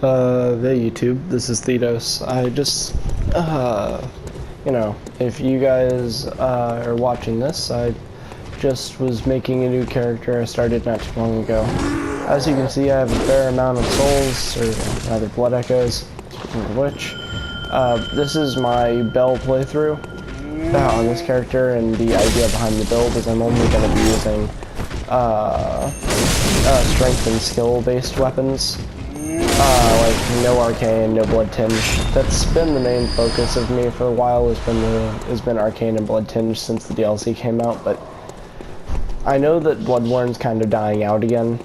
Hey YouTube, this is Thetos. I just, if you guys are watching this, I just was making a new character I started not too long ago. As you can see, I have a fair amount of souls, or rather blood echoes, which, this is my Bell playthrough on this character, and the idea behind the build is I'm only going to be using, strength and skill-based weapons. Like no arcane, no blood tinge. That's been the main focus of me for a while. Has been arcane and blood tinge since the DLC came out. But I know that Bloodborne's kind of dying out again,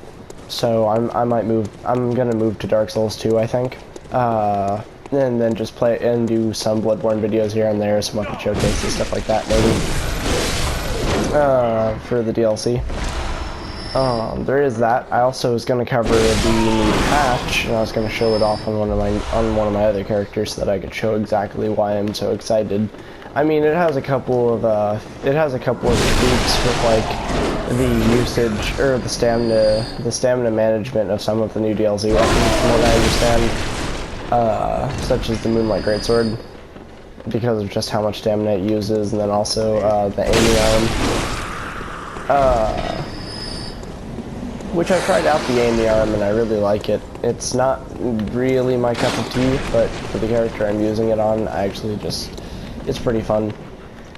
so I'm gonna move to Dark Souls 2, I think, and then just play and do some Bloodborne videos here and there, some weapon showcases, stuff like that, maybe for the DLC. There is that. I also was going to cover the new patch, and I was going to show it off on one of my other characters so that I could show exactly why I'm so excited. I mean, it has a couple of tweaks with like the usage or the stamina management of some of the new DLC weapons, from what I understand, such as the Moonlight Greatsword, because of just how much stamina it uses, and then also the aiming arm. Which I tried out the aiming arm and I really like it. It's not really my cup of tea, but for the character I'm using it on, it's pretty fun.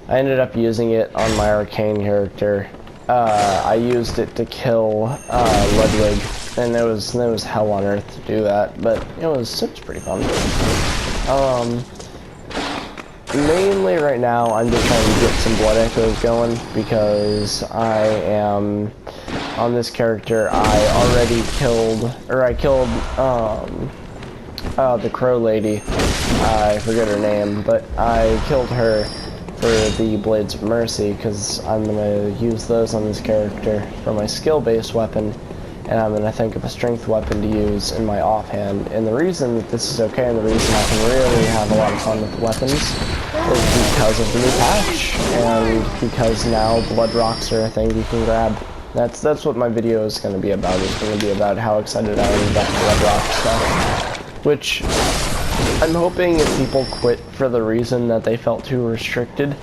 I ended up using it on my arcane character. I used it to kill Ludwig, and it was hell on earth to do that, but it was pretty fun. Mainly right now I'm just trying to get some blood echoes going because I am on this character. I killed the crow lady. I forget her name, but I killed her for the Blades of Mercy because I'm gonna use those on this character for my skill-based weapon, and I'm gonna think of a strength weapon to use in my offhand. And the reason that this is okay, and the reason I can really have a lot of fun with the weapons, is because of the new patch, and because now blood rocks are a thing you can grab. That's what my video is going to be about. It's going to be about how excited I am about the blood rock stuff, which I'm hoping if people quit for the reason that they felt too restricted,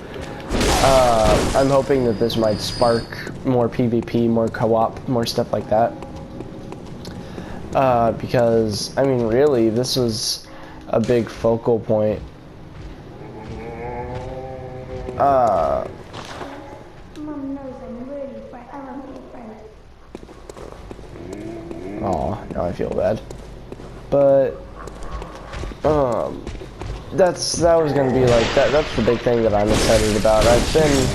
I'm hoping that this might spark more PvP, more co-op, more stuff like that. Because, I mean, really, this was a big focal point. Oh, now I feel bad. But that was gonna be like that's the big thing that I'm excited about. I've been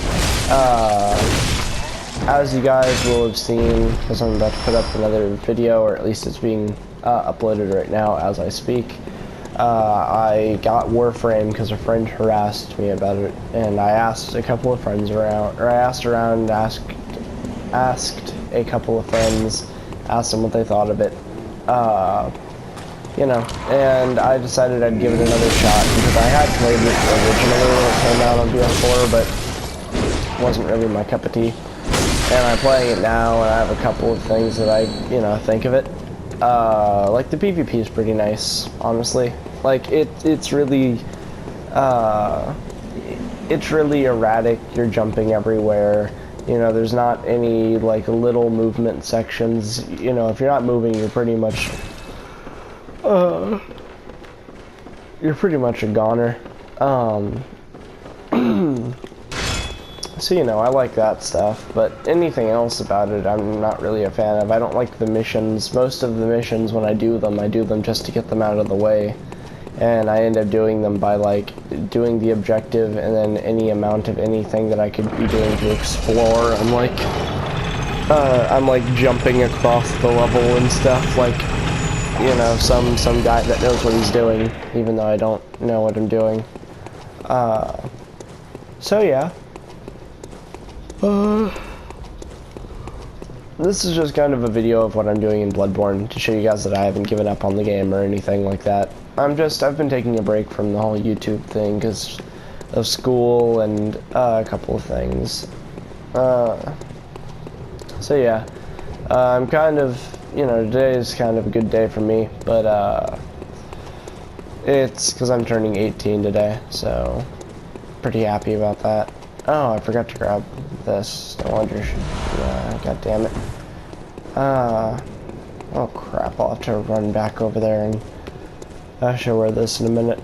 as you guys will have seen, because I'm about to put up another video, or at least it's being uploaded right now as I speak. I got Warframe because a friend harassed me about it, and I asked a couple of friends around, or I asked a couple of friends, asked them what they thought of it, and I decided I'd give it another shot because I had played it originally when it came out on PS4, but it wasn't really my cup of tea. And I'm playing it now, and I have a couple of things that I, think of it. Like the PvP is pretty nice, honestly. Like it's really erratic. You're jumping everywhere. There's not any like little movement sections. If you're not moving, you're pretty much a goner. So, I like that stuff, but anything else about it I'm not really a fan of. I don't like the missions. Most of the missions, when I do them just to get them out of the way. And I end up doing them by, like, doing the objective and then any amount of anything that I could be doing to explore. I'm like jumping across the level and stuff, like, some guy that knows what he's doing, even though I don't know what I'm doing. So, yeah. This is just kind of a video of what I'm doing in Bloodborne to show you guys that I haven't given up on the game or anything like that. I've been taking a break from the whole YouTube thing because of school and a couple of things. So yeah, I'm kind of, today is kind of a good day for me, but It's because I'm turning 18 today, so pretty happy about that. Oh, I forgot to grab this. No wonder. Yeah, god damn it. Oh crap, I'll have to run back over there and I'll show wear this in a minute.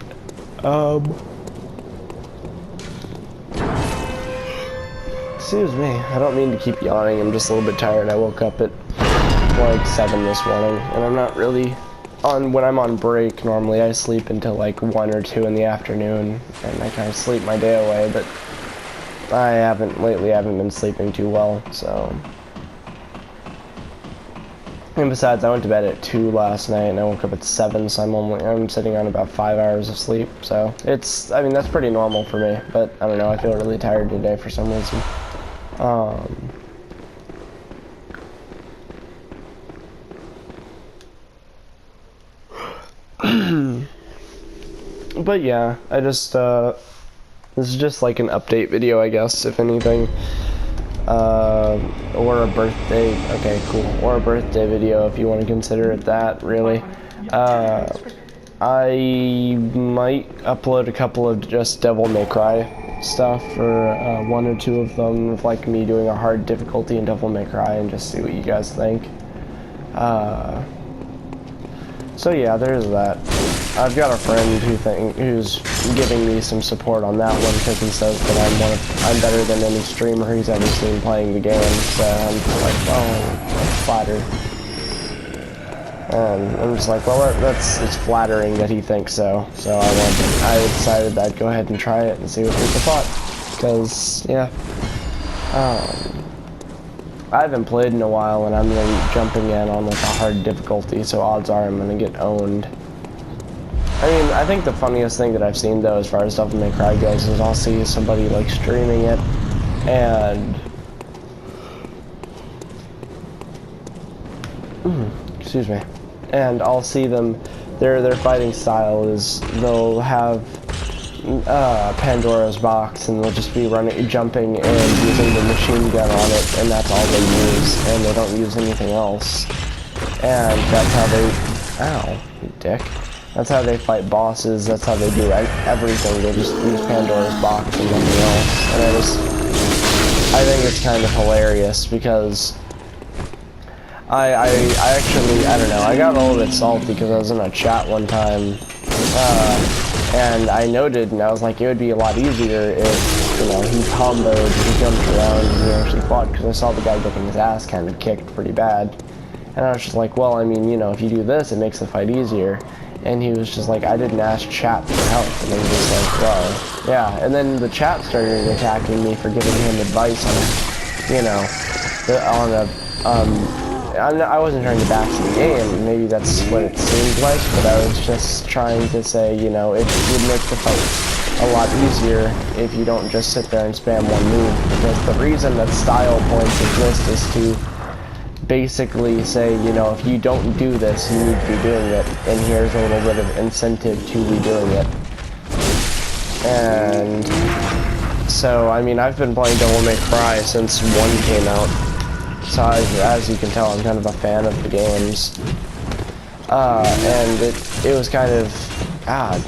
Excuse me, I don't mean to keep yawning, I'm just a little bit tired. I woke up at like 7 this morning, and I'm not really when I'm on break, normally I sleep until like 1 or 2 in the afternoon, and I kind of sleep my day away, but lately I haven't been sleeping too well, so. And besides, I went to bed at 2 last night, and I woke up at 7, so I'm sitting on about 5 hours of sleep, so I mean, that's pretty normal for me, but I don't know, I feel really tired today for some reason. But yeah, I just, this is just like an update video, I guess, if anything. Or a birthday, okay, cool. Or a birthday video, if you want to consider it that, really. I might upload a couple of just Devil May Cry stuff, or 1 or 2 of them, of like me doing a hard difficulty in Devil May Cry, and just see what you guys think. So yeah, there's that. I've got a friend who's giving me some support on that one because he says that I'm better than any streamer he's ever seen playing the game. So I'm just like, oh, that's flattered. And I'm just like, well, it's flattering that he thinks so. So I decided that I'd go ahead and try it and see what people thought. Because yeah, I haven't played in a while, and I'm gonna be jumping in on like a hard difficulty. So odds are I'm gonna get owned. I mean, I think the funniest thing that I've seen, though, as far as Devil May Cry goes, is I'll see somebody, like, streaming it, and... excuse me. And I'll see them, their fighting style is, they'll have Pandora's box, and they'll just be jumping and using the machine gun on it, and that's all they use, and they don't use anything else. And that's how they... Ow, you dick. That's how they fight bosses, that's how they do everything. They just use Pandora's box and nothing else. And I think it's kind of hilarious because I actually, I don't know, I got a little bit salty because I was in a chat one time, and I noted, and I was like, it would be a lot easier if, you know, he comboed, he jumped around, and he actually fought, because I saw the guy getting his ass kind of kicked pretty bad. And I was just like, well, I mean, you know, if you do this, it makes the fight easier. And he was just like, I didn't ask chat for help. And I was just like, well, yeah. And then the chat started attacking me for giving him advice on, you know, I wasn't trying to bash the game. Maybe that's what it seemed like, but I was just trying to say, you know, it would make the fight a lot easier if you don't just sit there and spam one move. Because the reason that style points exist is to basically say, you know, if you don't do this, you need to be doing it, and here's a little bit of incentive to be doing it. And so, I mean, I've been playing Devil May Cry since 1 came out, so as you can tell, I'm kind of a fan of the games. And it was kind of odd.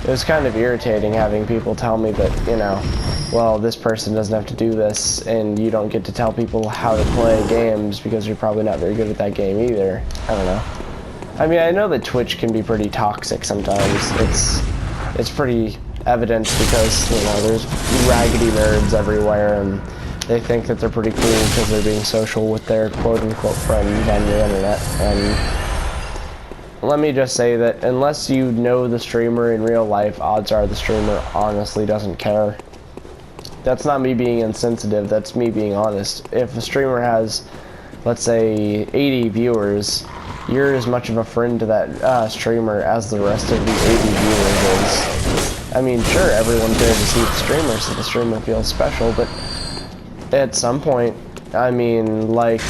It was kind of irritating having people tell me that, you know, well, this person doesn't have to do this, and you don't get to tell people how to play games because you're probably not very good at that game either. I don't know. I mean, I know that Twitch can be pretty toxic sometimes. It's pretty evident because, you know, there's raggedy nerds everywhere, and they think that they're pretty cool because they're being social with their quote-unquote friends on the internet, and let me just say that unless you know the streamer in real life, odds are the streamer honestly doesn't care. That's not me being insensitive, that's me being honest. If a streamer has, let's say, 80 viewers, you're as much of a friend to that streamer as the rest of the 80 viewers is. I mean, sure, everyone's there to see the streamer, so the streamer feels special, but at some point, I mean, like,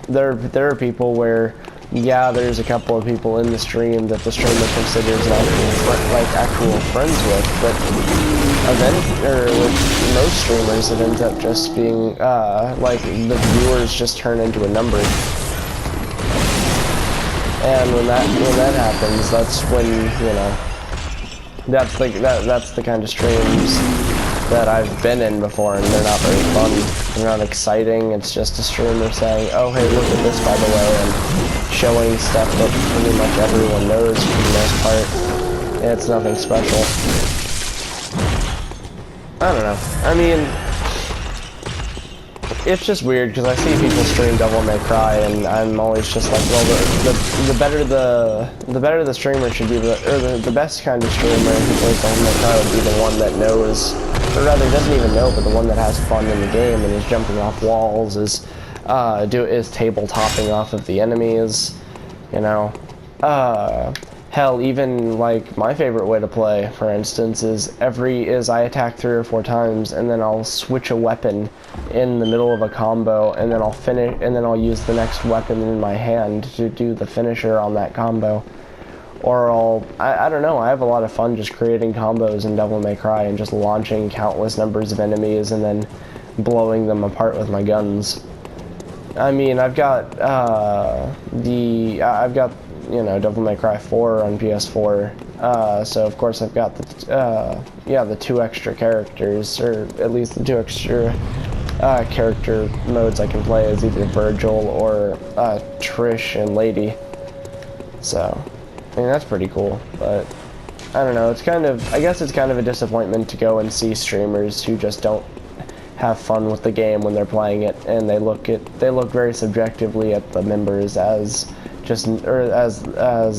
there are people where, yeah, there's a couple of people in the stream that the streamer considers actual friends with, but with most streamers, it ends up just being, like, the viewers just turn into a number. And when that happens, that's when, you know, that's the kind of streams that I've been in before, and they're not very fun. They're not exciting. It's just a streamer saying, "Oh, hey, look at this, by the way," and showing stuff that pretty much everyone knows for the most part. It's nothing special. I don't know. I mean, it's just weird because I see people stream Devil May Cry, and I'm always just like, well, the better the streamer should be, the best kind of streamer who plays Devil May Cry would be the one that knows, or rather doesn't even know, but the one that has fun in the game and is jumping off walls, is table topping off of the enemies, you know. Hell, even like my favorite way to play, for instance, is I attack 3 or 4 times and then I'll switch a weapon in the middle of a combo, and then I'll use the next weapon in my hand to do the finisher on that combo. Or I don't know, I have a lot of fun just creating combos in Devil May Cry and just launching countless numbers of enemies and then blowing them apart with my guns. I mean, I've got you know, Devil May Cry 4 on PS4, so of course I've got the 2 extra characters, or at least the 2 extra character modes I can play as either Virgil or Trish and Lady. So, I mean, that's pretty cool, but I don't know, I guess it's kind of a disappointment to go and see streamers who just don't have fun with the game when they're playing it, and they look very subjectively at the members as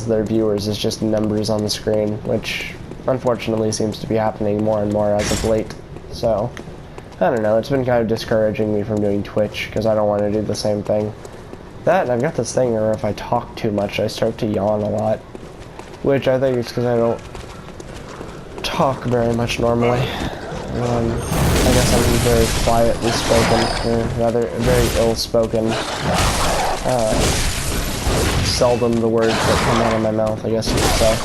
their viewers as just numbers on the screen, which unfortunately seems to be happening more and more as of late. So, I don't know, it's been kind of discouraging me from doing Twitch, because I don't want to do the same thing. That, and I've got this thing where if I talk too much, I start to yawn a lot, which I think is because I don't talk very much normally. I guess I'm very quietly spoken, or rather, very ill-spoken. Seldom the words that come out of my mouth, I guess you could say.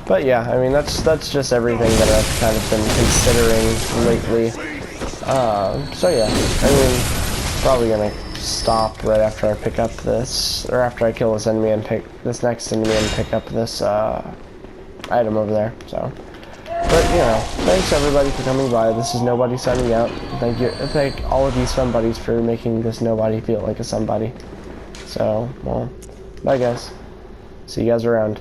But yeah, I mean, that's just everything that I've kind of been considering lately. So yeah, I mean, probably gonna stop right after I pick up this, or after I kill this enemy and pick this next enemy and pick up this item over there. So, but you know, thanks everybody for coming by. This is Nobody signing out. Thank all of you somebodies for making this nobody feel like a somebody. So, well, bye guys. See you guys around.